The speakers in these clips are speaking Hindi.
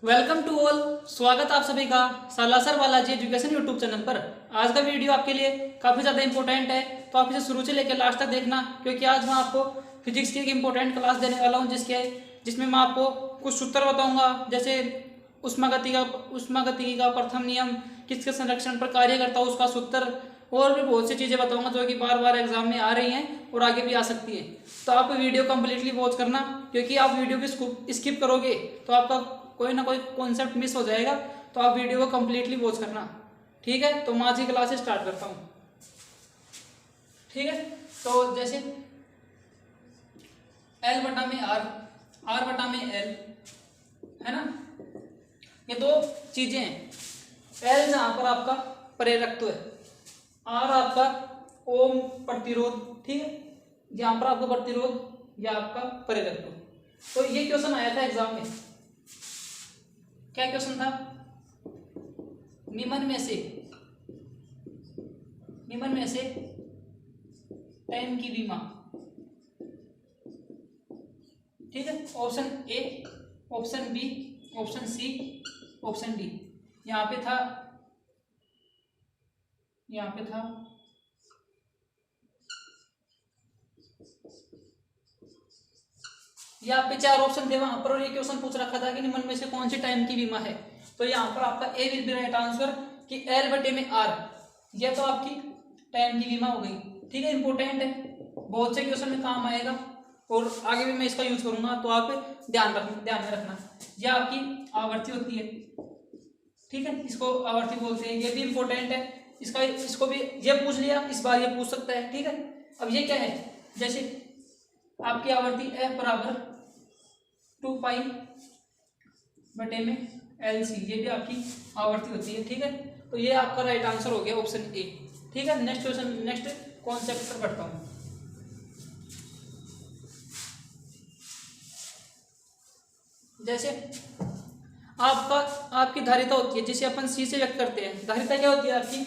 Welcome to all. स्वागत आप सभी का Salasar Balaji education YouTube channel पर। आज का वीडियो आपके लिए काफ़ी ज़्यादा इंपॉर्टेंट है, तो आप इसे शुरू से लेकर लास्ट तक देखना, क्योंकि आज मैं आपको फिजिक्स की एक इंपॉर्टेंट क्लास देने वाला हूं जिसमें मैं आपको कुछ सूत्र बताऊंगा, जैसे उष्मागतिकी का प्रथम नियम किसके संरक्षण पर कार्य करता है उसका सूत्र, और भी बहुत सी चीज़ें बताऊंगा जो कि बार बार एग्जाम में आ रही हैं और आगे भी आ सकती है। तो आप वीडियो कंप्लीटली वॉच करना, क्योंकि आप वीडियो की स्किप करोगे तो आपका कोई ना कोई कॉन्सेप्ट मिस हो जाएगा। तो आप वीडियो को कंप्लीटली वॉच करना, ठीक है। तो मैं आज की क्लास स्टार्ट करता हूँ, ठीक है। तो जैसे एल बटा में आर, आर बटा में एल, है ना, ये दो चीजें हैं। एल जहां पर आपका प्रेरकत्व है, आर आपका ओम प्रतिरोध, ठीक है। जहां पर आपका प्रतिरोध या आपका प्रेरकत्व। तो ये क्वेश्चन आया था एग्जाम में। क्या क्वेश्चन था? निम्न में से टाइम की विमा, ठीक है। Option A, option B, option C, option D. यहाँ पे था यहाँ पे चार ऑप्शन थे वहां पर, और ये क्वेश्चन पूछ रखा था कि निम्न में से कौन सी टाइम की बीमा है। तो यहाँ पर आपका ए विल बी राइट आंसर कि एल बटे में आर, यह तो आपकी टाइम की बीमा हो गई, ठीक है। इंपॉर्टेंट है, बहुत से क्वेश्चन में काम आएगा और आगे भी मैं इसका यूज करूंगा, तो आप ध्यान में रखना। यह आपकी आवर्ती होती है, ठीक है, इसको आवर्ती बोलते हैं। ये भी इंपॉर्टेंट है, इसको भी ये पूछ लिया, इस बार ये पूछ सकता है, ठीक है। अब ये क्या है, जैसे आपकी आवर्ती एफ बराबर 2 पाई बटे में एल सी, ये भी आपकी आवर्ती होती है, ठीक है। तो ये आपका राइट आंसर हो गया ऑप्शन ए, ठीक है। नेक्स्ट क्वेश्चन, नेक्स्ट कॉन्सेप्ट पर बढ़ता हूं। जैसे आपकी धारिता होती है, जिसे अपन सी से व्यक्त करते हैं। धारिता क्या होती है आपकी?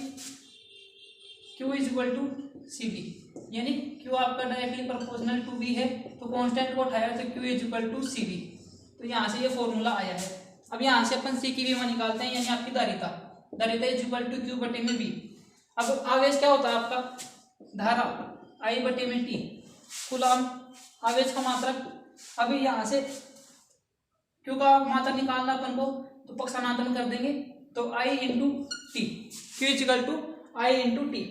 Q is equal to C B, यानी Q आपका डायरेक्टली प्रोपोर्शनल टू बी है, तो कांस्टेंट को उठाया तो Q is equal to C B. तो यहाँ से ये फॉर्मूला आया है। अब यहाँ से अपन सी की विमा निकालते हैं, यानी आपकी धारिता इज इक्वल टू Q बटे में बी। अब आवेश क्या होता है आपका? धारा I बटे में टी, कूलाम आवेश का मात्रक। अभी यहाँ से Q का मात्रक निकालना अपन को, तो पक्षानापन कर देंगे, तो I into T, Q is equal to I into T.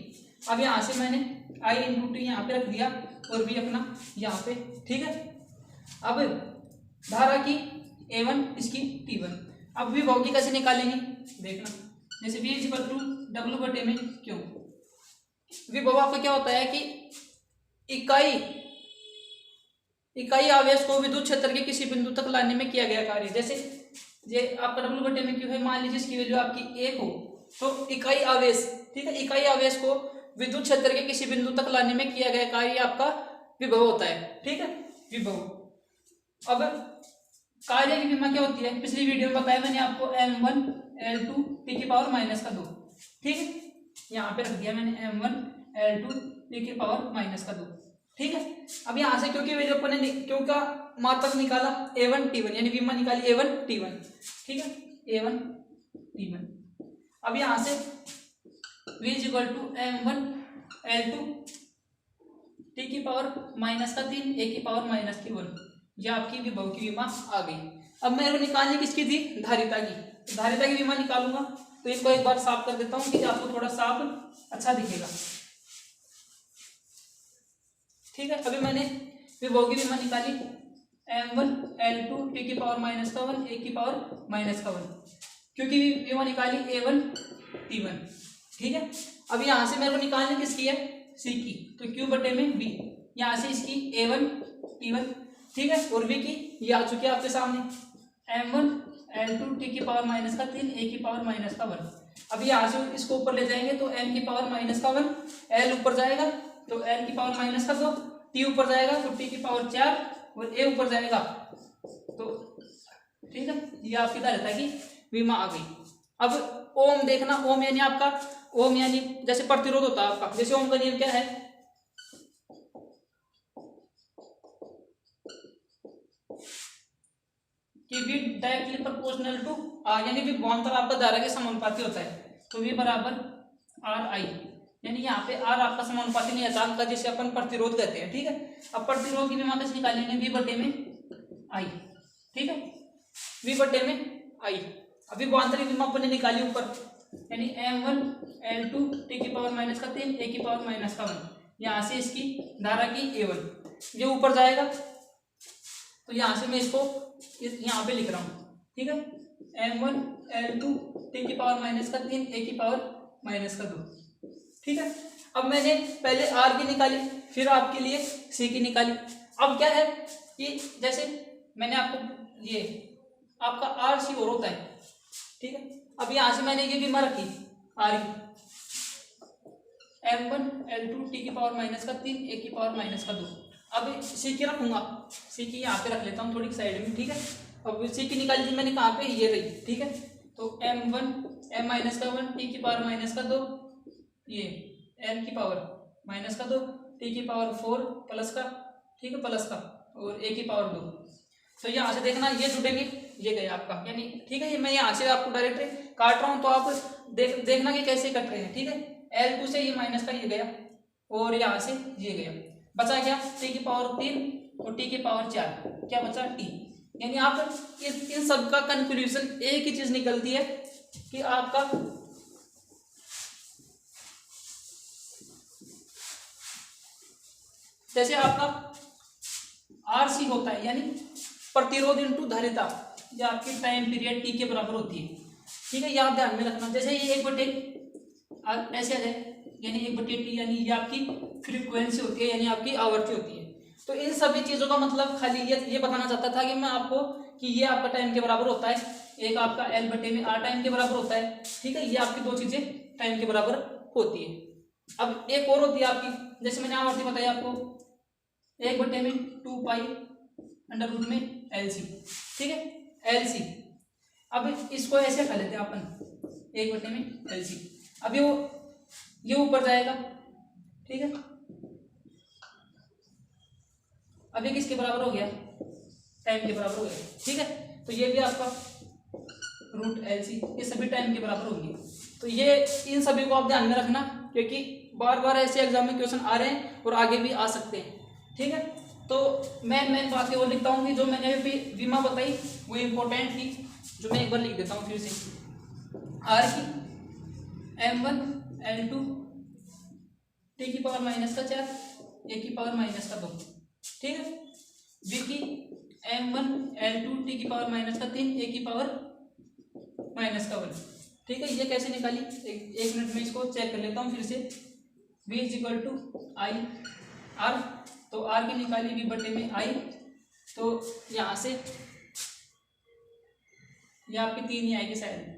अब यहाँ से मैंने I इंटू टी यहाँ पे रख दिया और भी अपना यहाँ पे, ठीक है। अब धारा की A1, इसकी T1। अब विभव की कैसे निकालेंगे देखना। जैसे V is equal to W बटे में Q। विभव आपका क्या होता है कि इकाई आवेश को विद्युत क्षेत्र के किसी बिंदु तक लाने में किया गया कार्य। जैसे ये आपका W बटे में Q है, मान लीजिए इसकी वैल्यू आपकी 1 हो, तो इकाई आवेश, ठीक है, इकाई आवेश को विद्युत क्षेत्र के किसी बिंदु तक लाने में किया गया कार्य आपका विभव होता है, ठीक है, विभव। अब कार्य की विमा क्या होती है? पिछली वीडियो में बताया मैंने आपको, m1 L2 टी की पावर माइनस का 2, ठीक है। यहाँ पे रख दिया मैंने m1 L2 टी की पावर माइनस का 2, ठीक है। अब यहाँ से क्योंकि वैल्यू अपन ने क्यों का मात्रक निकाला A1 T1, यानी विमा निकाली A1 T1, ठीक है, A1 T1। अब यहाँ से V is equal to M1 L2 T की पावर माइनस का 3 ए की पावर माइनस की 1, यह आपकी विभव की विमा आ गई। अब मेरे को निकालनी किसकी थी? धारिता की। धारिता की विमा निकालूंगा, तो इसको एक बार साफ कर देता हूँ कि आपको थोड़ा साफ अच्छा दिखेगा, ठीक है। अभी मैंने विभव की विमा निकाली M1 L2 टी की पावर माइनस का 1 ए की पावर माइनस का 1, क्योंकि विमा निकाली A1 T1, ठीक है। अब यहाँ से मेरे को निकालनी किसकी है? C की, तो Q बटे में V। यहाँ से इसकी A1 T1, ठीक है, और V की ये आ चुकी है आपके सामने, M1 L2 टी की पावर माइनस का 3 ए की पावर माइनस का 1। अब यहाँ से इसको ऊपर ले जाएंगे तो m की पावर माइनस का 1, L ऊपर जाएगा तो l की पावर माइनस का 2, t ऊपर जाएगा तो t की पावर 4, और a ऊपर जाएगा तो, ठीक है, ये आपकी धारिता की विमा आ गई। अब ओम देखना, ओम यानी आपका, ओम यानी जैसे प्रतिरोध होता है आपका। जैसे ओम का नियम क्या है कि V directly proportional to R, यानी विभवांतर आपका धारा के समानुपाती होता है। तो V बराबर RI, यानी यहाँ पे R आपका समानुपाती नहीं आता का, जिसे अपन प्रतिरोध कहते हैं। ठीक है, अब प्रतिरोध की विमा कैसे निकालेंगे, V बटे में I। ठीक है, V बटे में I। अभी विभवांतर की विमा अपन ने निकाली ऊपर, यानी M1 L2 t की पावर माइनस का 3 a की पावर माइनस का 1। यहाँ से इसकी धारा की A1 ये ऊपर जाएगा, तो यहाँ से मैं इसको यहाँ पे लिख रहा हूँ। ठीक है, M1 L2 t की पावर माइनस का 3 a की पावर माइनस का 2। ठीक है, अब मैंने पहले R की निकाली, फिर आपके लिए C की निकाली। अब क्या है कि जैसे मैंने आपको ये आपका RC और होता है। ठीक है, अब यहाँ से मैंने ये विमा रखी R की, M1 L2 t की पावर माइनस का 3 a की पावर माइनस का 2। अब C की रखूंगा, C की यहाँ पे रख लेता हूँ थोड़ी साइड में। ठीक है, अब C की निकाली थी मैंने कहाँ पे, ये रही। ठीक है, तो M1 M माइनस का 1 t की पावर माइनस का 2, ये M की पावर माइनस का 2 t की पावर 4 प्लस का, ठीक है, प्लस का, और a की पावर 2। तो यहाँ से देखना ये जुड़ेंगे, ये गया आपका, यानी ठीक है, ये मैं यहाँ से आपको डायरेक्ट काट रहा हूँ, तो आप देखना कि कैसे कट रहे हैं। ठीक है, L2 से ये माइनस का ये गया, और यहाँ से ये गया, बचा क्या, t की पावर 3 और t की पावर 4, क्या बचा t। यानी आप इन सब का कंक्लूजन एक ही चीज निकलती है कि आपका जैसे आपका RC होता है, यानी प्रतिरोध इंटू धारिता, या आपकी टाइम पीरियड t के बराबर होती है। ठीक है, ये आप ध्यान में रखना। जैसे ये 1/, ऐसे आ जाए, यानी 1/t, यानी ये आपकी फ्रीक्वेंसी होती है, यानी आपकी आवृत्ति होती है। तो इन सभी चीजों का मतलब खाली ये बताना चाहता था कि मैं आपको कि ये आपका टाइम के बराबर होता है, एक आपका L बटे में R टाइम के बराबर होता है। ठीक है, ये आपकी दो चीजें टाइम के बराबर होती है। अब एक और होती है आपकी, जैसे मैंने आवृत्ति बताई आपको, 1/में 2 पाई अंडर रूट में LC। ठीक है, LC। अब इसको ऐसे कर लेते हैं अपन, 1/में LC। अब ये ऊपर जाएगा। ठीक है, अब ये किसके बराबर हो गया, टाइम के बराबर हो गया। ठीक है, तो ये भी आपका रूट LC, ये सभी टाइम के बराबर होंगे। तो ये इन सभी को आप ध्यान में रखना, क्योंकि बार बार ऐसे एग्जाम में क्वेश्चन आ रहे हैं और आगे भी आ सकते हैं। ठीक है, तो मैं बातें और लिखता हूँ कि जो मैंने विमा बताई वो इम्पोर्टेंट थी, जो मैं एक बार लिख देता हूँ फिर से। R की M1 L2 t की पावर माइनस का 4 a की पावर माइनस का 2। ठीक है, V की M1 L2 t की पावर माइनस का 3 a की पावर माइनस का 1। ठीक है, ये कैसे निकाली, एक मिनट में इसको चेक कर लेता हूँ फिर से। V = I R, तो R की निकाली V बटे में I, तो यहाँ से ये आपकी 3 ही आएगी शायद।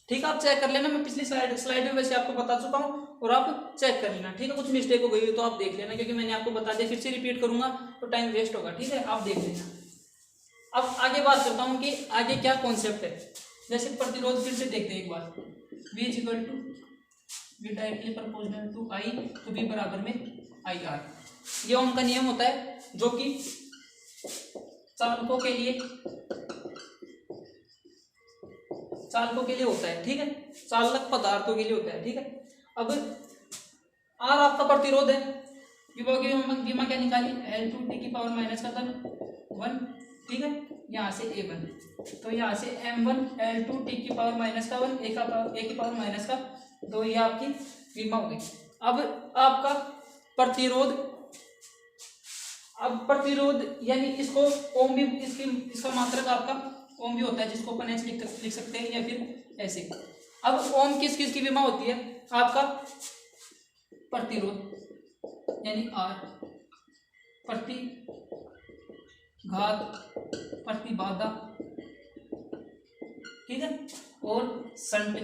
ठीक है, आप चेक कर लेना, मैं पिछली स्लाइड में वैसे आपको बता चुका हूँ, और आप चेक कर लेना। ठीक है, कुछ मिस्टेक हो गई हो तो आप देख लेना, क्योंकि मैंने आपको बता दिया, फिर से रिपीट करूंगा तो टाइम वेस्ट होगा। ठीक है, आप देख लेना। अब आगे बात करता हूँ कि आगे क्या कॉन्सेप्ट है। जैसे प्रतिरोध फिर से देखते हैं एक बार, V directly proportional to I, तो V बराबर में IR। ये ओम का नियम होता है, जो कि चालकों के लिए होता है। ठीक है, चालक पदार्थों के लिए होता है। ठीक है, अब R आपका प्रतिरोध है, विमा क्या निकाली, L2 t की पावर माइनस का 1। ठीक है, यहाँ से A1, तो यहाँ से M1 L2 t की पावर माइनस का 1 a की पावर माइनस का 2, ये आपकी विमा हो गई। अब आपका प्रतिरोध यानी इसको ओम भी, इसका मात्रक आपका ओम भी होता है, जिसको अपन ऐसे लिख सकते हैं, या फिर ऐसे। अब ओम किस की विमा होती है, आपका प्रतिरोध यानी R, प्रतिबाधा, ठीक है, और संट,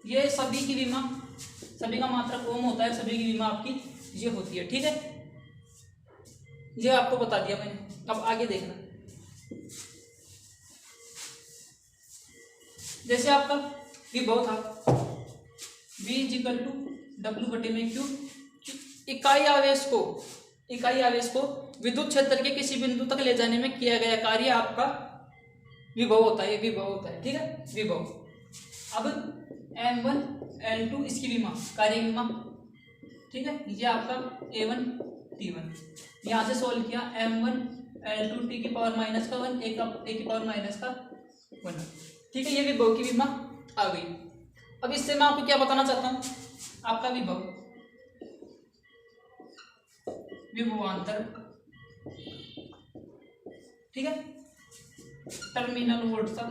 ये सभी की विमा, सभी का मात्रक ओम होता है, सभी की विमा आपकी ये होती है। ठीक है, ये आपको बता दिया मैंने। अब आगे देखना, जैसे आपका विभव था V = W/Q, इकाई आवेश को इकाई आवेश को विद्युत क्षेत्र के किसी बिंदु तक ले जाने में किया गया कार्य आपका विभव होता है, विभव होता है, ठीक है, विभव। अब m1 L2 इसकी विमा, कार्य विमा, ठीक है, ये आपका A1 T1, यहाँ से सोल्व किया m1 L2 t की पावर माइनस का 1 a की पावर माइनस का 1, ठीक है, ये विभव की विमा आ गई। अब इससे मैं आपको क्या बताना चाहता हूँ, आपका विभव विभवांतर, ठीक है, टर्मिनल वोल्ट तक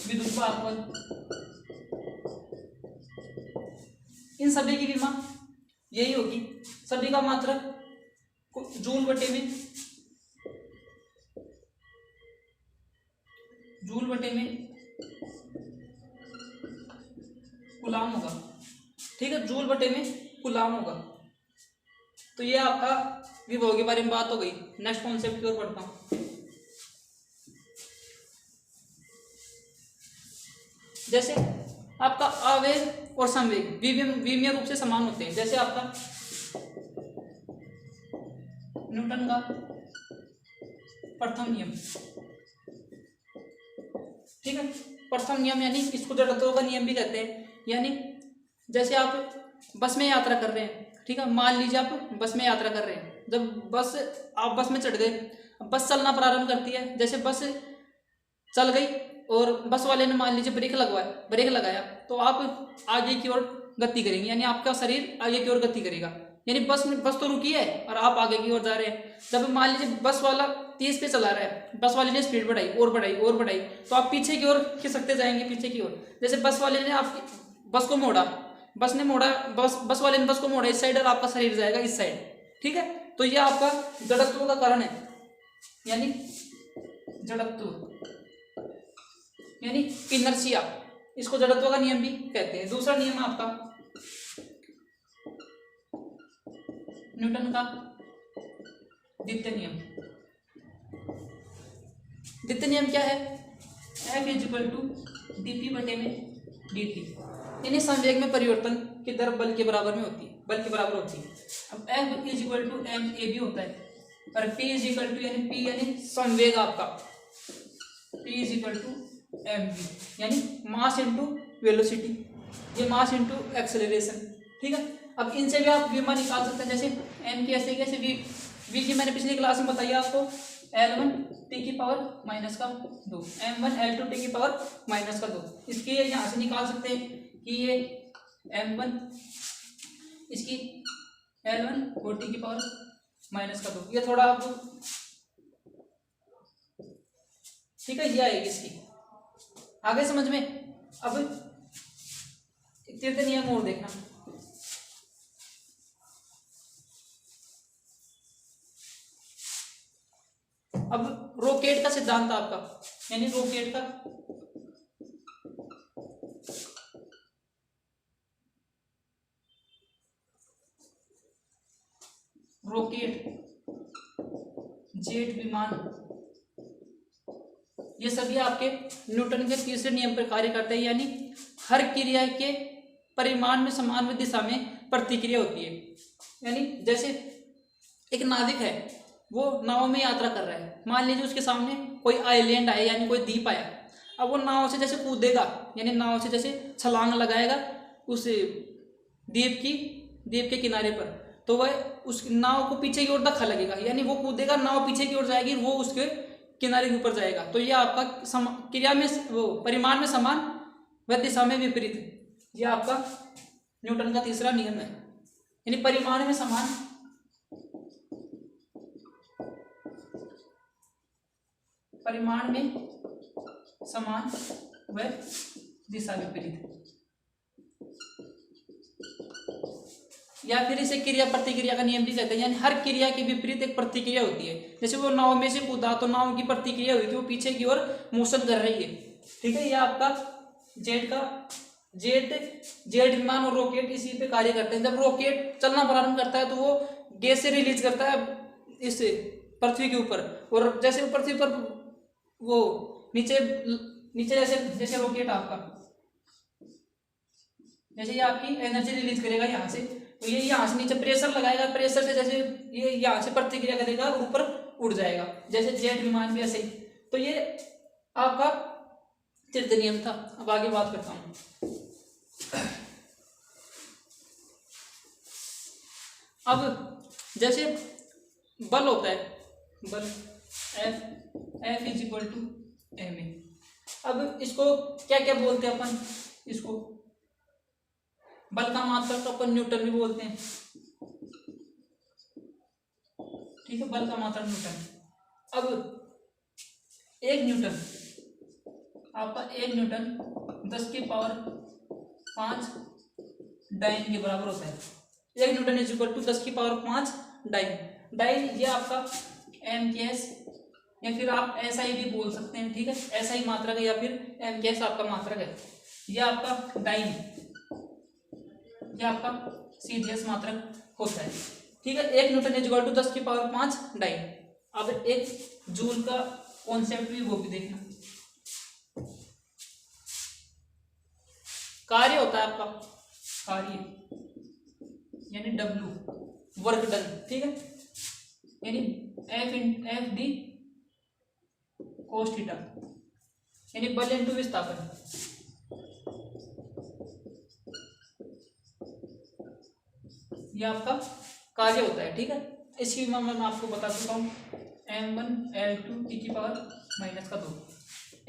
विद्युत वाहकत्व, इन सभी की विमा यही होगी। सभी का मात्रक जूल बटे में कूलाम होगा, ठीक है, जूल बटे में कूलाम होगा। तो ये आपका विभव के बारे में बात हो गई। नेक्स्ट कॉन्सेप्ट की ओर पढ़ता हूं। जैसे आपका आवेग और संवेग विमीय रूप से समान होते हैं। जैसे आपका न्यूटन का प्रथम नियम, ठीक है, प्रथम नियम यानी इसको जड़त्व का नियम भी कहते हैं। यानी जैसे आप बस में यात्रा कर रहे हैं, ठीक है, मान लीजिए आप बस में यात्रा कर रहे हैं, जब आप बस में चढ़ गए, बस चलना प्रारंभ करती है। जैसे बस चल गई और बस वाले ने मान लीजिए ब्रेक लगाया, तो आप आगे की ओर गति करेंगे, यानी आपका शरीर आगे की ओर गति करेगा। यानी बस तो रुकी है और आप आगे की ओर जा रहे हैं। जब मान लीजिए बस वाला तेज पे चला रहा है, बस वाले ने स्पीड बढ़ाई और बढ़ाई, तो आप पीछे की ओर खिसकते जाएंगे, पीछे की ओर। जैसे बस वाले ने आपकी बस को मोड़ा, बस वाले ने बस को मोड़ा इस साइड और आपका शरीर जाएगा इस साइड, ठीक है। तो ये आपका जड़त्व का कारण है, यानी जड़त्व यानी इनर्शिया, इसको जड़त्व का नियम भी कहते हैं। दूसरा नियम है आपका न्यूटन का द्वितीय नियम। द्वितीय नियम क्या है? F = dp बटे में dt, यानी संवेग में परिवर्तन की दर बल के बराबर होती है। अब F = ma भी होता है और P यानी P यानी संवेग आपका, P = mv यानी मास इंटू वेलोसिटी, ये मास इंटू एक्सेलरेशन, ठीक है। अब इनसे भी आप विमा निकाल सकते हैं। जैसे m की ऐसे कैसे v की मैंने पिछली क्लास में बताया आपको, L1 t की पावर माइनस का 2, m1 L2 t की पावर माइनस का 2। इसके यहाँ से निकाल सकते हैं कि ये m1 इसकी L1 और t की पावर माइनस का 2, ये थोड़ा आपको, ठीक है, ये आएगी इसकी आगे समझ में। अब तृतीय नियम और देखना, अब रॉकेट का सिद्धांत आपका, यानी रॉकेट जेट विमान, ये सभी आपके न्यूटन के तीसरे नियम पर कार्य करते हैं। यानी हर क्रिया के परिमाण में समान दिशा में प्रतिक्रिया होती है। यानी जैसे एक नाविक है, वो नाव में यात्रा कर रहा है, मान लीजिए उसके सामने कोई आइलैंड आया, यानी कोई द्वीप आया। अब वो नाव से जैसे कूदेगा, यानी नाव से जैसे छलांग लगाएगा उस द्वीप के किनारे पर, तो वह उस नाव को पीछे की ओर धक्का लगेगा, यानी वो कूदेगा, नाव पीछे की ओर जाएगी, वो उसके किनारे के ऊपर जाएगा। तो ये आपका क्रिया में वो परिमाण में समान व दिशा में विपरीत है। ये आपका न्यूटन का तीसरा नियम है, यानी परिमाण में समान व दिशा विपरीत, या फिर इसे क्रिया प्रतिक्रिया का नियम भी कहते हैं। यानी हर क्रिया के विपरीत एक प्रतिक्रिया होती है। जैसे वो नाव में से कूदा तो नाव की प्रतिक्रिया हुई कि वो पीछे की ओर मोशन कर रही है, ठीक है। ये आपका जेट विमान और रॉकेट इसी पे कार्य करते हैं। जब रॉकेट चलना प्रारंभ करता है तो वो गैस से रिलीज करता है इस पृथ्वी के ऊपर, और जैसे पृथ्वी पर वो नीचे जैसे रॉकेट आपका, जैसे ये आपकी एनर्जी रिलीज करेगा यहाँ से, तो ये यहाँ से नीचे प्रेशर लगाएगा, प्रेशर से जैसे ये यहाँ से प्रतिक्रिया करेगा और ऊपर उड़ जाएगा, जैसे जेट विमान भी ऐसे ही। तो ये आपका तृतीय नियम था। अब आगे बात करता हूँ। अब जैसे बल होता है, बल F is equal to ma। अब इसको क्या क्या बोलते हैं अपन, इसको बल का मात्रक तो अपन न्यूटन भी बोलते हैं, ठीक है, बल का मात्रक न्यूटन। अब 1 न्यूटन आपका 1 न्यूटन 10 की पावर 5 डाइन के बराबर होता है। 1 न्यूटन इज इक्वल टू 10 की पावर 5 डाइन। डाइन ये आपका MKS या फिर आप SI भी बोल सकते हैं, ठीक है, SI मात्रक है या फिर MKS आपका मात्रक है। ये आपका डाइन, ये आपका CGS मात्रक होता है, ठीक है। 1 न्यूटन इज इक्वल टू 10 की पावर 5 डाइन। अब एक जूल का कॉन्सेप्ट भी वो भी देखना। कार्य होता है आपका, कार्य यानी W वर्क डन, ठीक है, यानी F डी कोस थीटा, यानी बल इंटू विस्थापन। ये आपका कार्य होता है, ठीक है। इसकी मैं आपको बता चुका हूँ, m1L2 टी की पावर -2,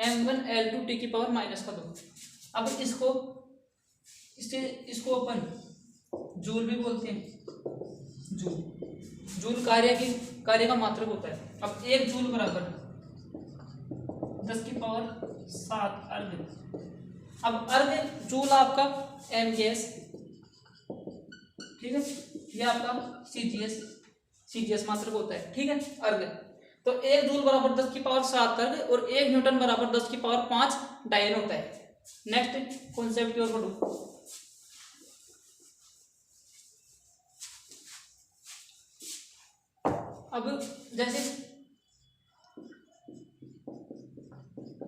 m1L2 टी की पावर -2। अब इसको अपन जूल भी बोलते हैं। जूल कार्य का मात्रक होता है। अब 1 जूल बराबर 10 की पावर 7 अर्घ। अब अर्घ जूल आपका MKS, ठीक है, ये आपका CGS मात्रक होता है, ठीक है, अर्घ। तो 1 जूल बराबर 10 की पावर 7 अर्घ और 1 न्यूटन बराबर 10 की पावर 5 डायन होता है। नेक्स्ट कॉन्सेप्ट की ओर बढ़ो। अब जैसे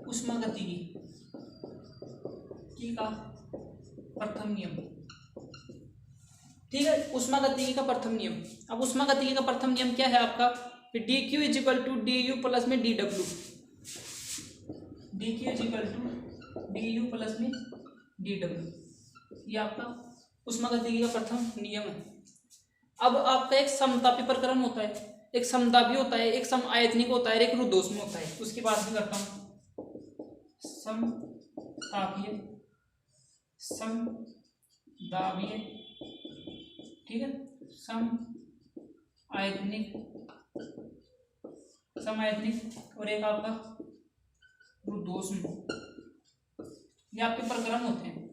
ऊष्मागतिकी का प्रथम नियम, ठीक है, ऊष्मागतिकी का प्रथम नियम। अब ऊष्मागतिकी का प्रथम नियम क्या है आपका, dq is equal to du plus में dw, dq is equal to du plus में dw, ये आपका ऊष्मागतिकी का प्रथम नियम है। अब आपका एक समतापी प्रकरण होता है, एक समदाबी होता है, एक समआयतनिक होता है, एक रुद्धोष्म होता है। उसकी बात भी करता हूँ। समतापीय, समदाबीय, ठीक है, समआयतनिक और एक आपका रुद्धोष्म, ये आपके प्रकरण होते हैं,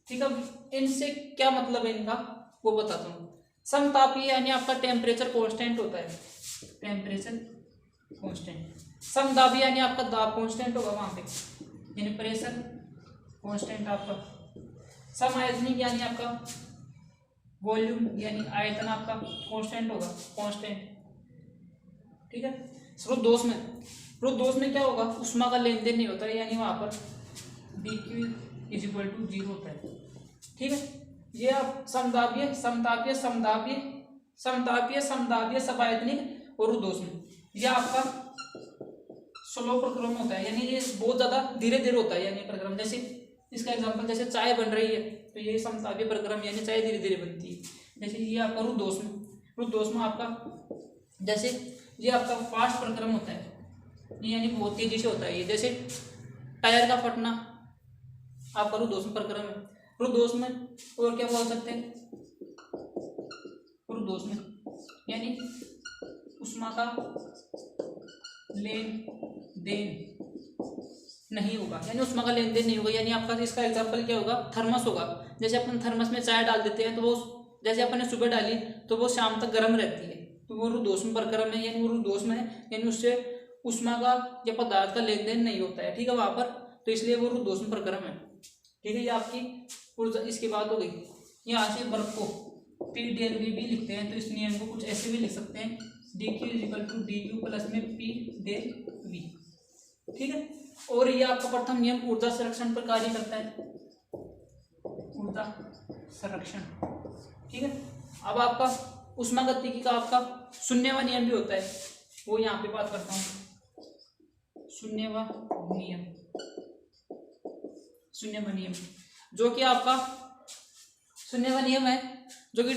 ठीक है। इनसे क्या मतलब है इनका वो बताता हूँ। समतापीय यानी आपका टेम्परेचर कांस्टेंट होता है, टेम्परेचर कांस्टेंट। समदाबी यानी आपका दाब कांस्टेंट होगा वहां पे, यानी प्रेशर कांस्टेंट आपका। समआयतनिक यानी आपका वॉल्यूम यानी आयतन आपका कांस्टेंट होगा, कांस्टेंट, ठीक है। रुद्धोष्म में क्या होगा, ऊष्मा का लेन देन नहीं होता है, यानी वहां पर dq इज इक्वल टू 0 होता है, ठीक है। ये आप समदाबीय, समतापीय, समआयतनिक और रुद्धोष्म, यह आपका स्लो प्रक्रम होता है, यानी ये बहुत ज्यादा धीरे धीरे होता है, यानी प्रक्रम। जैसे इसका एग्जांपल, जैसे चाय बन रही है तो ये समतापीय प्रक्रम यानी चाय धीरे धीरे बनती है। जैसे ये आपका रुद्धोष्म आपका, जैसे ये आपका फास्ट प्रक्रम होता है, यानी बहुत तेजी से होता है। ये जैसे टायर का फटना आपका रुद्धोष्म प्रक्रम है। रुद्धोष्म और क्या बोल सकते हैं, रुद्धोष्म यानी ऊष्मा का लेन देन नहीं होगा, यानी ऊष्मा का लेन देन नहीं होगा। यानी आपका इसका एग्जांपल क्या होगा, थर्मस होगा। जैसे अपन थर्मस में चाय डाल देते हैं तो वो, जैसे अपन ने सुबह डाली तो वो शाम तक गर्म रहती है, तो वो रुद्धोष्म प्रक्रम है, यानी वो रुद्धोष्म है, यानी उससे ऊष्मा का या पदार्थ का लेन देन नहीं होता है, ठीक है, वहां पर, तो इसलिए वो रुद्धोष्म प्रक्रम है, ठीक है। ये आपकी ऊर्जा, इसकी बात हो गई। यहाँ से बर्फ को P डेल V भी लिखते हैं, तो इस नियम को कुछ ऐसे भी लिख सकते हैं, dq is equal to du plus में P डेल V, ठीक है। और ये आपका प्रथम नियम ऊर्जा संरक्षण पर कार्य करता है, ऊर्जा संरक्षण। ठीक है, अब आपका उष्मागतिकी का आपका शून्यवा नियम भी होता है, वो यहाँ पे बात करता हूँ। शून्यवा नियम, शून्यवा नियम जो कि आपका शून्यवा नियम है, जो कि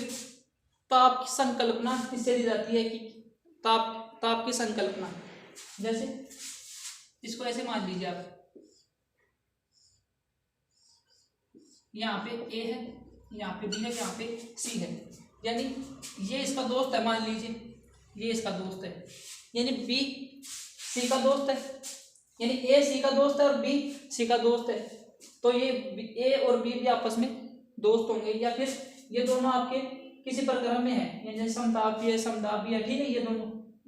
ताप की संकल्पना इससे दी जाती है कि ताप की संकल्पना, जैसे इसको ऐसे मान लीजिए आप, यहाँ पे ए है, यहाँ पे बी है, यहाँ पे सी है, यानी ये इसका दोस्त है, मान लीजिए ये इसका दोस्त है, यानी बी सी का दोस्त है, यानी ए सी का दोस्त है और बी सी का दोस्त है, तो ये ए और बी भी आपस में दोस्त होंगे, या फिर ये दोनों आपके किसी प्रक्रम में है, यानी समतापीय समतापीय है, ठीक है, ये दोनों,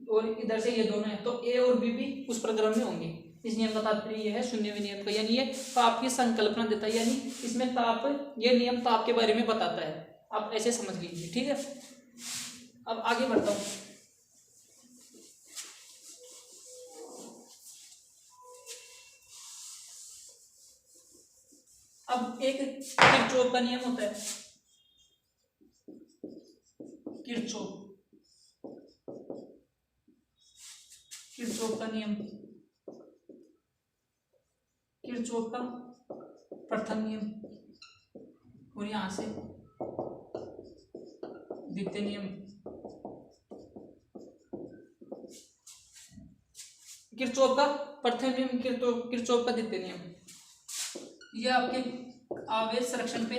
और इधर से ये दोनों है, तो ए और बी भी उस प्रक्रम में होंगे। इस नियम का तात्पर्य ये है शून्यवे नियम का, यानी ये ताप की संकल्पना देता है, यानी इसमें ताप, ये नियम ताप के बारे में बताता है, आप ऐसे समझ लीजिए। ठीक है, अब आगे बढ़ता हूँ। अब एक किरचॉफ का नियम होता है, किरचॉफ का नियम, किरचॉफ का प्रथम नियम, और यहां से द्वितीय नियम। किरचॉफ का प्रथम नियम, किरचॉफ का द्वितीय नियम, ये आपके आवेश संरक्षण पे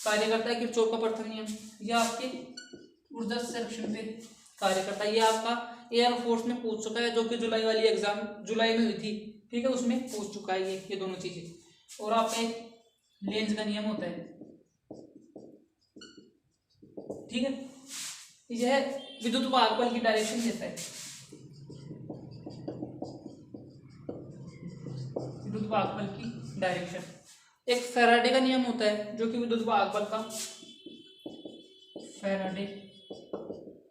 कार्य करता है। किरचॉफ का प्रथम नियम ये आपके ऊर्जा संरक्षण पे कार्य करता है। ये आपका एयरफोर्स में पूछ चुका है, जो कि जुलाई वाली एग्जाम जुलाई में हुई थी, ठीक है, उसमें पूछ चुका है ये दोनों चीजें। और आपका एक लेंज का नियम होता है, ठीक है, यह विद्युत भागफल की डायरेक्शन देता है, विद्युत भागफल की डायरेक्शन। एक फैराडे का नियम होता है, जो कि विद्युत भागफल का, फैराडे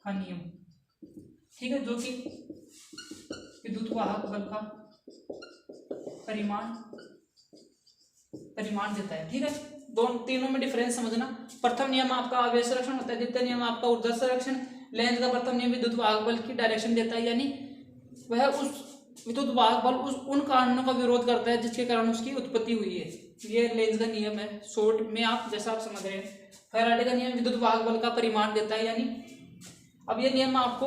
का नियम, ठीक है, जो कि विद्युत भागफल का परिमाण देता है। ठीक है, तीनों में डिफरेंस समझना। प्रथम नियम आपका आवेश संरक्षण होता है, द्वितीय नियम आपका ऊर्जा संरक्षण, लेंज का प्रथम नियम विद्युत भागफल की डायरेक्शन देता है, यानी वह उस विद्युत भागफल उन कारणों का विरोध करता है जिसके कारण उसकी उत्पत्ति हुई है। ये लेंज का नियम है, शॉर्ट में आप जैसा आप समझ रहे हैं। फैराडे का नियम विद्युत भागफल का परिमाण देता है, यानी अब ये नियम आपको,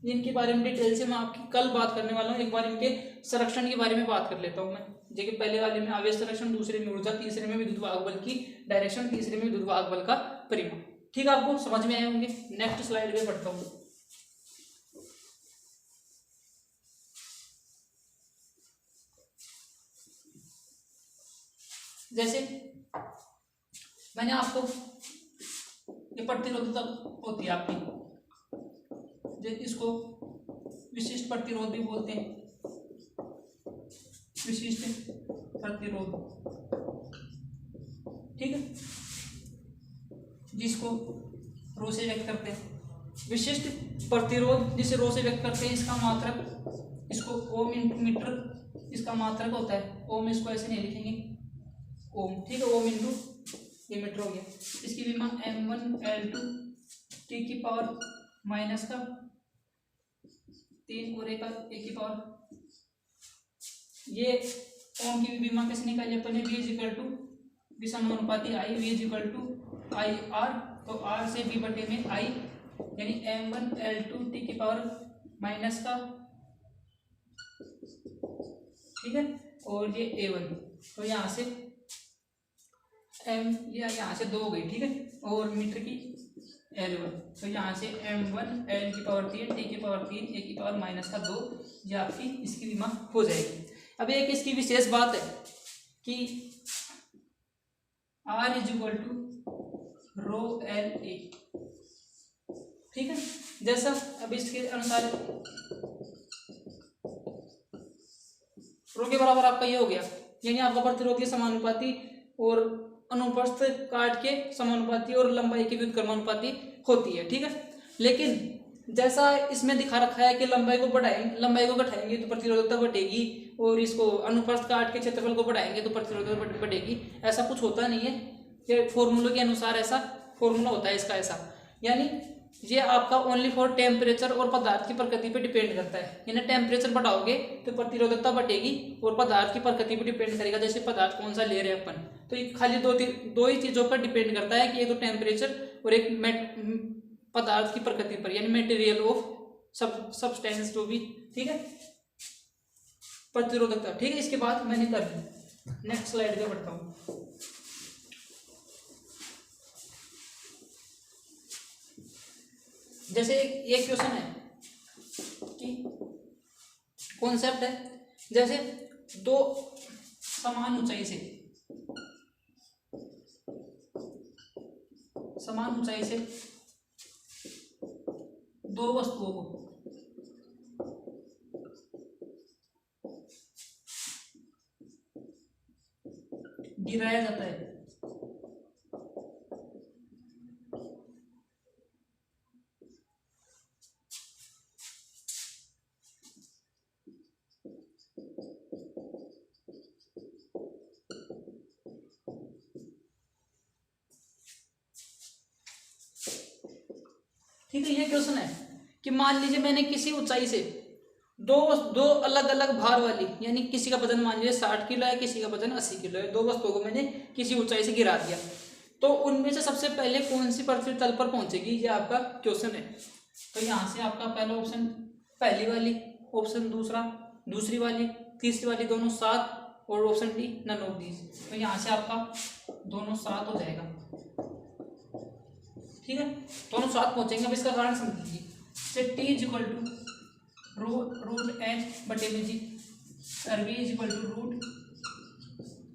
इनके बारे में डिटेल से मैं आपकी कल बात करने वाला हूँ। एक बार इनके संरक्षण के बारे में बात कर लेता हूँ मैं, जैसे पहले वाले में आवेश संरक्षण, दूसरे में ऊर्जा, तीसरे में विद्युत भागफल की डायरेक्शन, तीसरे में विद्युत भागफल का परिमाण। ठीक है, आपको समझ में आए होंगे। नेक्स्ट स्लाइड पे बढ़ता हूँ। जैसे मैंने आपको, ये प्रतिरोधकता होती है आपकी, इसको विशिष्ट प्रतिरोध भी बोलते हैं, विशिष्ट प्रतिरोध, ठीक है, जिसको रो से व्यक्त करते हैं। विशिष्ट प्रतिरोध जिसे रो से व्यक्त करते हैं, इसका मात्रक, इसको ओम इंटू मीटर इसका मात्रक होता है। ओम इसको ऐसे नहीं लिखेंगे, ओम, ठीक है, ओम इंटू ये मीटर हो गया। इसकी विमा m1L2 t की पावर माइनस का 3 और ए की पावर, ये ओम की विमा कैसे निकाली अपन ने, v इक्वल टू विसमानुपाती i, v equal to I R, तो r से v बटे में i, यानी m1L2 t की पावर माइनस का, ठीक है, और ये a1, तो यहाँ से m यहाँ से 2 हो गई, ठीक है, और मीटर की L1, तो यहाँ से m1L की पावर 3 t की पावर 3 a की पावर माइनस का 2, ये आपकी इसकी विमा हो जाएगी। अब एक इसकी विशेष बात है कि R is equal to rho L A, ठीक है, जैसा अब इसके अनुसार रो के बराबर आपका ये हो गया, यानी आपका प्रतिरोध के समानुपाती और अनुप्रस्थ काट के समानुपाती और लंबाई की व्युत्क्रमानुपाती होती है, ठीक है। लेकिन जैसा इसमें दिखा रखा है कि लंबाई को घटाएंगे तो प्रतिरोधकता बढ़ेगी, और इसको अनुप्रस्थ काट के क्षेत्रफल को बढ़ाएंगे तो प्रतिरोधकता बढ़ेगी, ऐसा कुछ होता नहीं है। ये फॉर्मूलों के अनुसार ऐसा फॉर्मूला होता है इसका ऐसा, यानी ये आपका ओनली फॉर टेम्परेचर और पदार्थ की प्रकृति पे डिपेंड करता है। यानी टेम्परेचर बढ़ाओगे तो प्रतिरोधकता बढ़ेगी और पदार्थ की प्रकृति पे डिपेंड करेगा, जैसे पदार्थ कौन सा ले रहे हैं अपन। तो ये खाली दो ही चीज़ों पर डिपेंड करता है कि एक तो टेम्परेचर और एक पदार्थ की प्रकृति पर, यानी मटेरियल ऑफ सब्सटेंस जो भी, ठीक है, प्रतिरोधकता। ठीक है, इसके बाद मैंने कर दी। नेक्स्ट स्लाइड पे बढ़ता हूँ। जैसे एक क्वेश्चन है कि कॉन्सेप्ट है, जैसे दो समान ऊंचाई से दो वस्तुओं को गिराया जाता है, ठीक है। ये क्वेश्चन है कि मान लीजिए मैंने किसी ऊंचाई से दो अलग अलग भार वाली, यानी किसी का वजन मान लीजिए 60 किलो है, किसी का वजन 80 किलो है, दो वस्तुओं को मैंने किसी ऊंचाई से गिरा दिया, तो उनमें से सबसे पहले कौन सी पृथ्वी तल पर पहुंचेगी, ये आपका क्वेश्चन है। तो यहाँ से आपका पहला ऑप्शन पहली वाली, ऑप्शन दूसरी वाली, तीसरी वाली दोनों 7, और option D none of these. तो यहाँ से आपका दोनों 7 हो जाएगा, ठीक है, दोनों 7 पहुंचेंगे। अब इसका कारण समझ लीजिए, से T is equal to root H बटे में जी, और V is equal to root,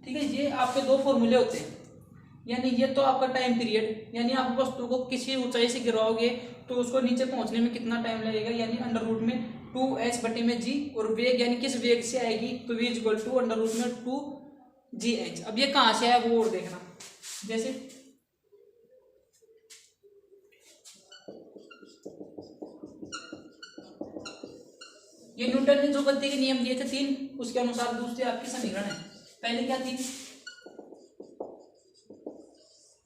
ठीक है। ये आपके दो फॉर्मूले होते हैं, यानी ये तो आपका टाइम पीरियड, यानी आप वस्तु को किसी ऊंचाई से गिराओगे तो उसको नीचे पहुंचने में कितना टाइम लगेगा, यानी अंडर रूट में 2h बटे में जी, और वेग यानी किस वेग से आएगी, तो V is equal to under root में 2gh। अब ये कहाँ से आया वो और देखना, जैसे ये न्यूटन ने जो गति के नियम दिए थे 3, उसके अनुसार दूसरी आपकी समीकरण है। पहले क्या थी,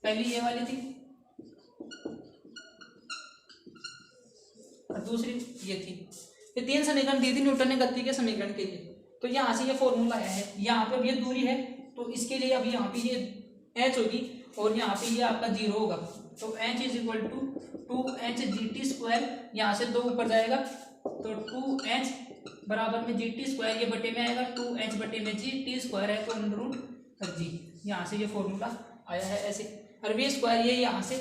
पहली ये वाली थी और दूसरी ये थी। ये 3 समीकरण दी थी न्यूटन ने गति के समीकरण के लिए। तो यहाँ से ये फॉर्मूला आया है, यहाँ पे अब ये दूरी है तो इसके लिए अब यहाँ पे ये h होगी और यहाँ पे ये आपका 0 होगा। तो h is equal to 2h/gt², यहाँ से 2 ऊपर जाएगा तो 2h बराबर में gt², ये बटे में आएगा 2h बटे में जी, t² है तो अंडर रूट g। यहाँ से ये फॉर्मूला आया है ऐसे, और v² ये यहाँ से,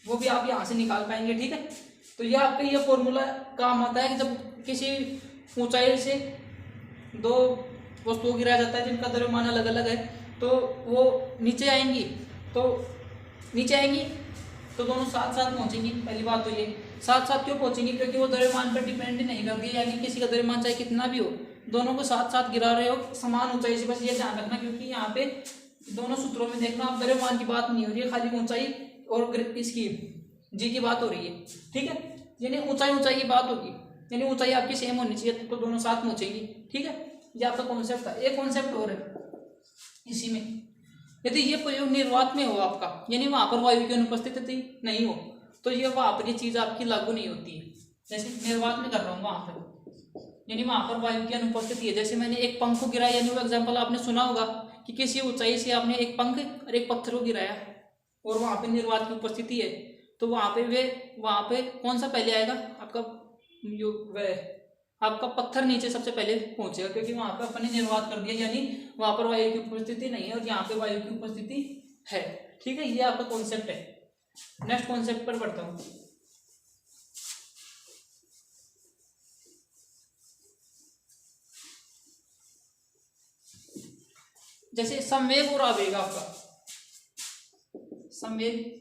वो भी आप यहाँ से निकाल पाएंगे, ठीक है। तो ये आपका ये फॉर्मूला काम आता है कि जब किसी ऊंचाई से दो वस्तुओं को गिराया जाता है जिनका द्रव्यमान अलग अलग है, तो वो नीचे आएंगी तो दोनों साथ साथ पहुंचेंगी। पहली बात तो ये साथ साथ क्यों पहुंचेंगी, क्योंकि वो द्रव्यमान पर डिपेंड नहीं करती, यानी किसी का द्रव्यमान चाहे कितना भी हो, दोनों को साथ साथ गिरा रहे हो समान ऊंचाई से। बस ये ध्यान रखना, क्योंकि यहाँ पे दोनों सूत्रों में देखना आप द्रव्यमान की बात नहीं हो रही है, खाली ऊंचाई और इसकी जी की बात हो रही है, ठीक है। यानी ऊंचाई की बात होगी, यानी ऊंचाई आपकी सेम होनी चाहिए तो दोनों साथ पहुंचेंगी, ठीक है। ये आपका कॉन्सेप्ट था। एक कॉन्सेप्ट और है इसी में, यदि ये प्रयोग निर्वात में हो आपका, यानी वहां पर वायु की अनुपस्थिति नहीं हो, तो ये वहां पर ये चीज आपकी लागू नहीं होती है। जैसे निर्वात में कर रहा हूँ वहां पर, यानी वहां पर वायु की अनुपस्थिति है। जैसे मैंने एक पंख को गिराया, यानी वो एग्जाम्पल आपने सुना होगा कि किसी ऊंचाई से आपने एक पंख और एक पत्थर को गिराया और वहां पे निर्वात की उपस्थिति है, तो वहां पे कौन सा पहले आएगा, आपका पत्थर नीचे सबसे पहले पहुंचेगा, क्योंकि वहां पे अपन ने निर्वात कर दिया, यानी वहां पर वायु की उपस्थिति नहीं है और यहाँ पे वायु की उपस्थिति है, ठीक है। ये आपका कॉन्सेप्ट है। नेक्स्ट कॉन्सेप्ट पर बढ़ता हूं। जैसे संवेग और आवेग, आपका संवेग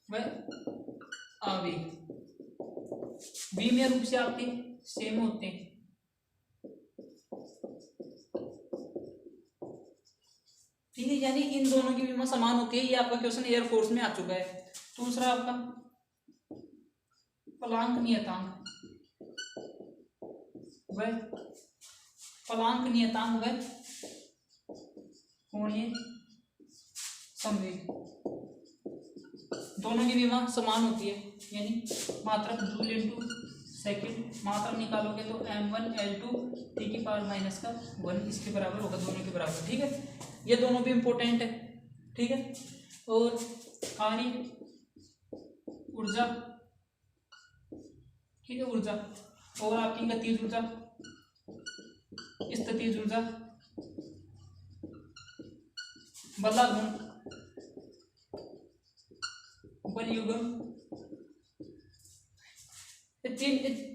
व आवेग विमीय रूप से आपके सेम होते हैं, ठीक है, यानी इन दोनों की विमा समान होती है। ये आपका क्वेश्चन एयरफोर्स में आ चुका है। दूसरा आपका प्लांक नियतांक व कोणीय संवेग, दोनों की विमा समान होती है, यानी मात्रक जूल इंटू सेकेंड, मात्रक निकालोगे तो m1L2 (10⁻⁻1) इसके बराबर होगा, दोनों के बराबर। ठीक है, ये दोनों भी इम्पोर्टेंट है। ठीक है, और स्थानीय ऊर्जा, ठीक है, ऊर्जा और आपकी गतिज ऊर्जा, स्थितिज ऊर्जा, बलागुण, बलयुगम,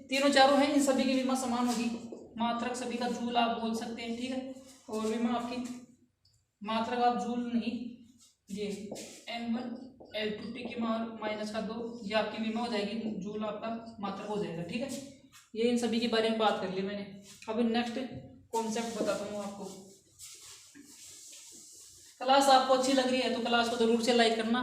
तीनों चारों हैं, इन सभी की विमा समान होगी। मात्रक सभी का जूल आप बोल सकते हैं। ठीक है, और विमा आपकी मात्रक आप जूल नहीं, ये m1L2 (10⁻⁻2) ये आपकी विमा हो जाएगी, जूल आपका मात्रक हो जाएगा। ठीक है, ये इन सभी के बारे में बात कर ली मैंने। अभी नेक्स्ट कॉन्सेप्ट बताता हूँ आपको। क्लास आपको अच्छी लग रही है तो क्लास को जरूर से लाइक करना,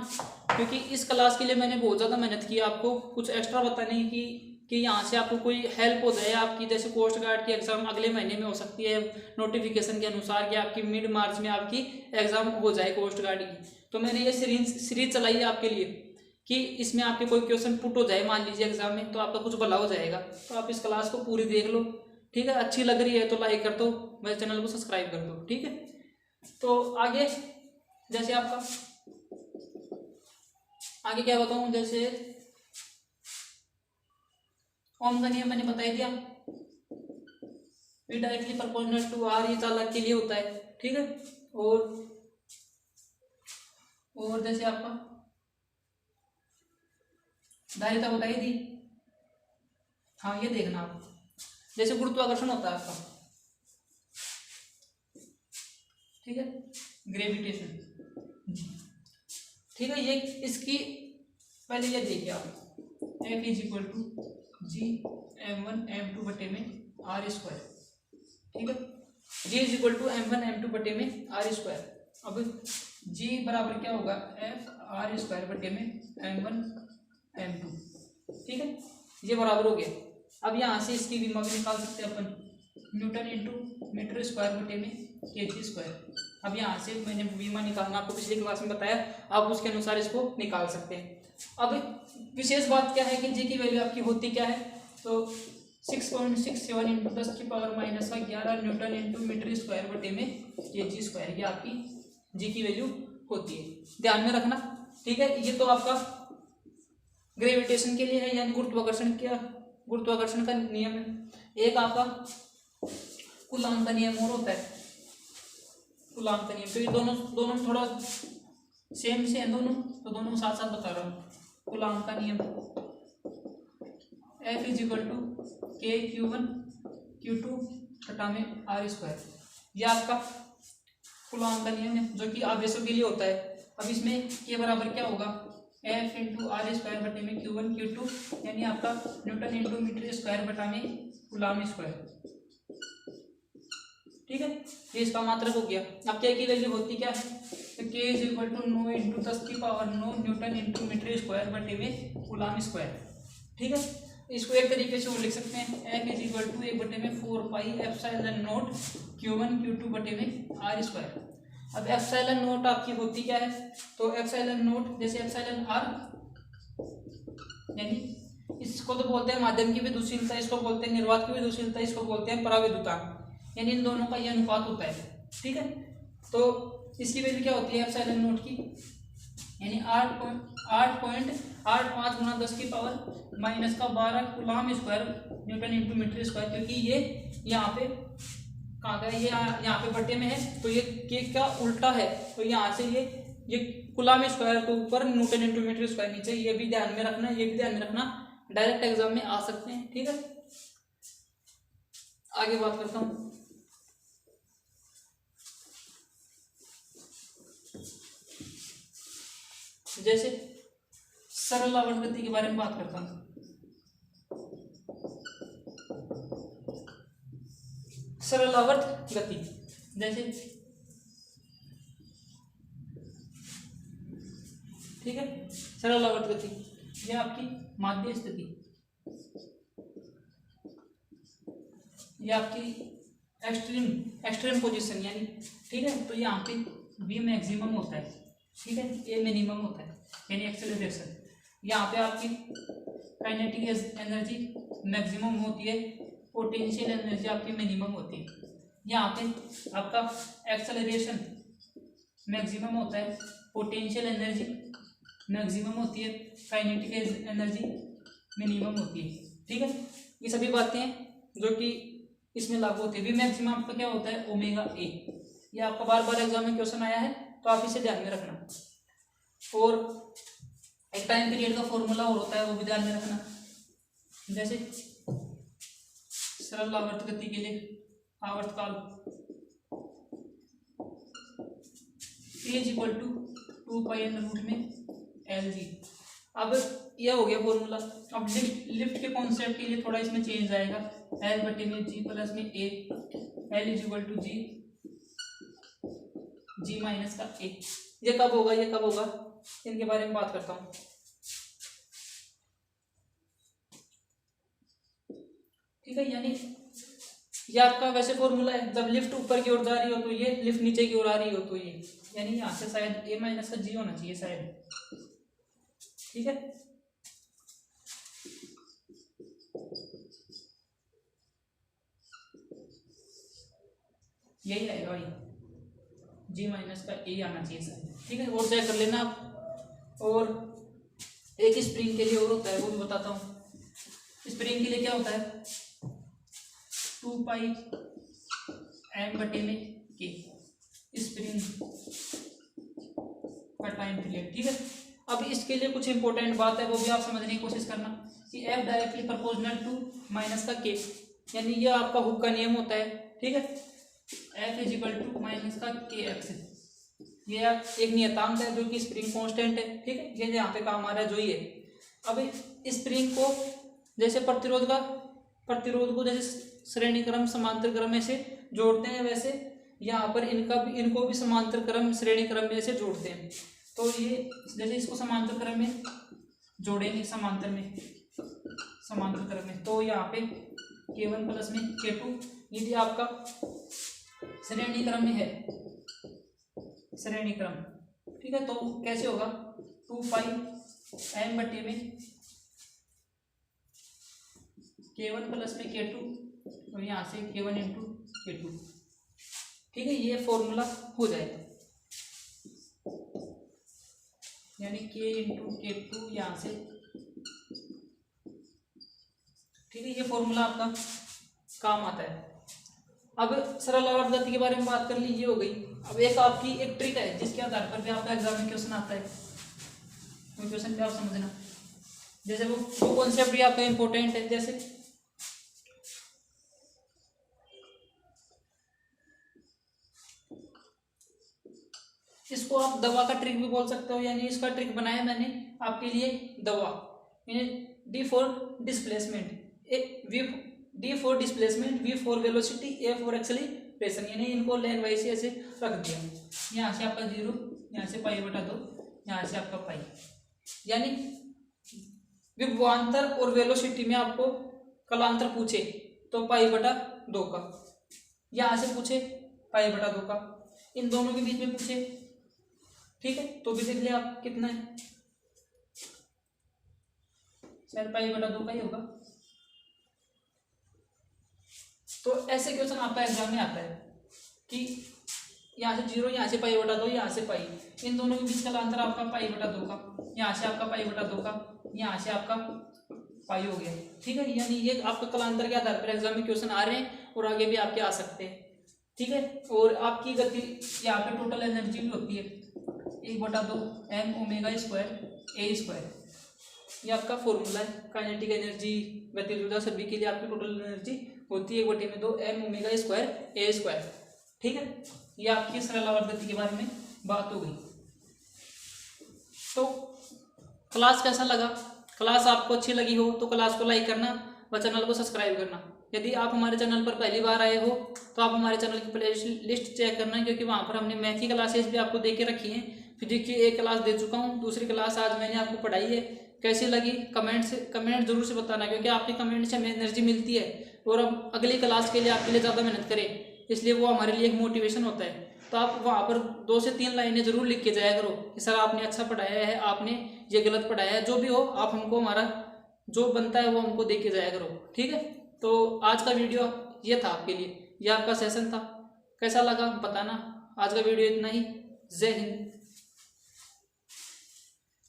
क्योंकि इस क्लास के लिए मैंने बहुत ज़्यादा मेहनत की, आपको कुछ एक्स्ट्रा बताने की यहाँ से आपको कोई हेल्प हो जाए आपकी। जैसे कोस्ट गार्ड की एग्ज़ाम अगले महीने में हो सकती है नोटिफिकेशन के अनुसार, कि आपकी मिड मार्च में आपकी एग्ज़ाम हो जाए कोस्ट गार्ड की। तो मैंने ये सीरीज चलाई है आपके लिए कि इसमें आपके कोई क्वेश्चन पुट हो जाए मान लीजिए एग्जाम में, तो आपका कुछ भला हो जाएगा। तो आप इस क्लास को पूरी देख लो। ठीक है, अच्छी लग रही है तो लाइक कर दो, मेरे चैनल को सब्सक्राइब कर दो। ठीक है, तो आगे जैसे आपका आगे क्या बताऊं, जैसे ओम का नियम मैंने बता ही दिया, V directly proportional to R, ये चालक के लिए होता है। ठीक है, और जैसे आपका धारिता बताई दी। हाँ, ये देखना आप, जैसे गुरुत्वाकर्षण होता है आपका, ठीक है, ग्रेविटेशन। ठीक है, ये इसकी पहले ये देखिए आप, F = G m1m2 बटे में r²। ठीक है, G = m1m2 बटे में r²। अब G बराबर क्या होगा, F r² बटे में m1m2। ठीक है, ये बराबर हो गया। अब यहाँ से इसकी विमा भी निकाल सकते हैं अपन, न्यूटन इंटू मीटर स्क्वायर बटे में kg²। अब यहाँ से मैंने विमा निकालना आपको पिछली क्लास में बताया, आप उसके अनुसार इसको निकाल सकते हैं। अब विशेष बात क्या है कि जी की वैल्यू आपकी होती क्या है, तो 6.67 × 10⁻⁻11 न्यूटन इंटू मीटर स्क्वायर बटे में kg², ये आपकी जी की वैल्यू होती है, ध्यान में रखना। ठीक है, ये तो आपका ग्रेविटेशन के लिए है, यानी गुरुत्वाकर्षण का नियम है। एक आपका कूलॉम का नियम और होता है, कूलॉम का नियम। तो ये दोनों थोड़ा सेम से हैं दोनों, तो दोनों साथ साथ बता रहा हूँ। कूलॉम का नियम F = K(Q1 Q2) / r², ये आपका कूलॉम का नियम है, जो कि आवेशों के लिए होता है। अब इसमें K बराबर क्या होगा, F × r² बटे में Q1 Q2, यानी आपका न्यूटन इंटू मीटर स्क्वायर बटा में कूलॉम स्क्वायर। ठीक है, ये इसका मात्रक हो गया। अब K की वैल्यू होती क्या है, तो K = 9 × 10⁹ Newton into metre square बटे में कूलॉम स्क्वायर। ठीक है, इसको एक तरीके से और लिख सकते हैं, F = 1/4πε0 Q1 Q2 बटे में r²। अब ε0 आपकी होती क्या है, तो ε0 जैसे εr, यानी इसको तो बोलते हैं माध्यम की विद्युतशीलता, इसको बोलते हैं निर्वात की विद्युतशीलता, इसको बोलते हैं पराविद्युतांक, यानी इन दोनों का ये अनुपात होता है। ठीक है, तो इसकी वैल्यू क्या होती है ε0 की, यानी 8.85 × 10⁻⁻12 coulomb square newton into metre square, क्योंकि ये यहाँ पे कहाँ का है, ये यहाँ पे बटे में है, तो ये के का उल्टा है, तो यहाँ से ये कूलॉम स्क्वायर तो ऊपर, न्यूटन इंटू मीटर स्क्वायर नीचे, ये भी ध्यान में रखना, ये भी ध्यान में रखना, डायरेक्ट एग्जाम में आ सकते हैं। ठीक है, आगे बात करता हूँ। जैसे सरल आवर्त गति के बारे में बात करता हूँ। सरल आवर्त गति, जैसे ठीक है, सरल आवर्त गति ये आपकी माध्य स्थिति, ये आपकी एक्सट्रीम पोजीशन, यानी ठीक है, तो यहाँ पे V मैक्सिमम होता है, ठीक है, ये मिनिमम होता है यानी एक्सेलरेशन। यहाँ पे आपकी काइनेटिक एनर्जी मैक्सिमम होती है, पोटेंशियल एनर्जी आपकी मिनिमम होती है। यहाँ पे आपका एक्सेलरेशन मैक्सिमम होता है, पोटेंशियल एनर्जी मैक्सिमम होती है, काइनेटिक एनर्जी मिनिमम होती है। ठीक है, ये सभी बातें जो कि इसमें लागू होती है। वी मैक्सिमम आपका क्या होता है, ओमेगा ए। ये आपका बार बार एग्जाम में क्वेश्चन आया है, तो आप इसे ध्यान में रखना। और एक टाइम पीरियड का फॉर्मूला और होता है, वो भी ध्यान में रखना। जैसे सरल आवर्त गति के लिए आवर्तकाल T = 2 पाई अंडर रूट में LG। अब यह हो गया फॉर्मूला। अब लिफ्ट के कॉन्सेप्ट के लिए थोड़ा इसमें चेंज आएगा, L बटे में G प्लस में A, L = G माइनस का A। ये कब होगा, ये कब होगा, इनके बारे में बात करता हूँ। ठीक है, यानी ये आपका वैसे फॉर्मूला है, जब लिफ्ट ऊपर की ओर जा रही हो तो ये, लिफ्ट नीचे की ओर आ रही हो तो ये, यानी यहाँ से शायद A माइनस का G होना चाहिए शायद। ठीक है, यही आएगा भाई, G माइनस का A आना चाहिए शायद। ठीक है, और चेक कर लेना आप। और एक स्प्रिंग के लिए और होता है, वो भी बताता हूँ। स्प्रिंग के लिए क्या होता है, 2 पाई m बटे में K स्प्रिंग का टाइम पीरियड। ठीक है, अब इसके लिए कुछ इंपॉर्टेंट बात है, वो भी आप समझने की कोशिश करना कि F directly proportional to minus का K, यानी ये आपका हुक का नियम होता है। ठीक है, F = माइनस का KX, ये एक नियतांक है जो कि स्प्रिंग कांस्टेंट है। ठीक है, ये यहाँ पे काम आ रहा है जो ये। अब स्प्रिंग को जैसे प्रतिरोध को जैसे श्रेणी क्रम समांतर क्रम में से जोड़ते हैं, वैसे यहाँ पर इनको भी समांतर क्रम श्रेणी क्रम में से जोड़ते हैं। तो ये जैसे इसको समांतर क्रम में जोड़ेंगे, समांतर क्रम में, तो यहाँ पे K1 प्लस में K2, यदि आपका श्रेणी क्रम में है, श्रेणी क्रम। ठीक है, तो कैसे होगा, 2 पाई m बटे में K1 प्लस में K2 और यहाँ से K1 × K2। ठीक है, ये फॉर्मूला हो जाएगा, यानी K × K2 यहाँ से। ठीक है, ये फॉर्मूला आपका काम आता है। अब सरल आवर्त गति के बारे में बात कर ली, ये हो गई। अब एक आपकी एक ट्रिक है जिसके आधार पर भी आपका एग्जाम में क्वेश्चन आता है, वो क्वेश्चन भी आप समझना। जैसे वो कॉन्सेप्ट भी आपका इंपॉर्टेंट है। जैसे इसको आप दवा का ट्रिक भी बोल सकते हो, यानी इसका ट्रिक बनाया मैंने आपके लिए दवा, यानी D for displacement, D for displacement, V for velocity, A for acceleration, यानी इनको लाइन वाइज ऐसे रख दिया। यहाँ से आपका 0, यहाँ से π/2, यहाँ से आपका पाई, यानी विभवांतर और वेलोसिटी में आपको कलांतर पूछे तो π/2 का, यहाँ से पूछे π/2 का, इन दोनों के बीच में पूछे। ठीक है, तो भी देख ले आप कितना है, शायद π/2 का ही होगा। तो ऐसे क्वेश्चन आपका एग्जाम में आता है कि यहाँ से 0, यहाँ से π/2, यहाँ से पाई, इन दोनों के बीच का अंतर आपका π/2 का, यहाँ से आपका π/2 का, यहाँ से आपका पाई हो गया। ठीक है, यानी ये आपका कलांतर के आधार पर एग्जाम में क्वेश्चन आ रहे हैं और आगे भी आपके आ सकते हैं। ठीक है, और आपकी गति यहाँ पे टोटल एनर्जी भी होती है 1/2 m⍵² A²। ये आपका फॉर्मूला है, काइनेटिक एनर्जी गतिज सभी के लिए आपकी टोटल एनर्जी होती है 1/2 m⍵² A²। ठीक है, ये आपकी सरल आवर्त गति के बारे में बात हो गई। तो क्लास कैसा लगा? क्लास आपको अच्छी लगी हो तो क्लास को लाइक करना व चैनल को सब्सक्राइब करना। यदि आप हमारे चैनल पर पहली बार आए हो तो आप हमारे चैनल की प्ले लिस्ट चेक करना, क्योंकि वहाँ पर हमने मैथ की क्लासेस भी आपको दे के रखी हैं। फिजिक्स की एक क्लास दे चुका हूँ, दूसरी क्लास आज मैंने आपको पढ़ाई है। कैसी लगी कमेंट जरूर से बताना, क्योंकि आपके कमेंट से हमें एनर्जी मिलती है और अब अगली क्लास के लिए आपके लिए ज़्यादा मेहनत करें, इसलिए वो हमारे लिए एक मोटिवेशन होता है। तो आप वहाँ पर 2 से 3 लाइनें जरूर लिख के जाया करो कि सर आपने अच्छा पढ़ाया है, आपने ये गलत पढ़ाया है, जो भी हो आप हमको हमारा जो बनता है वो हमको दे के जाया करो, ठीक है। तो आज का वीडियो ये था आपके लिए, ये आपका सेशन था, कैसा लगा बताना। आज का वीडियो इतना ही। जय हिंद।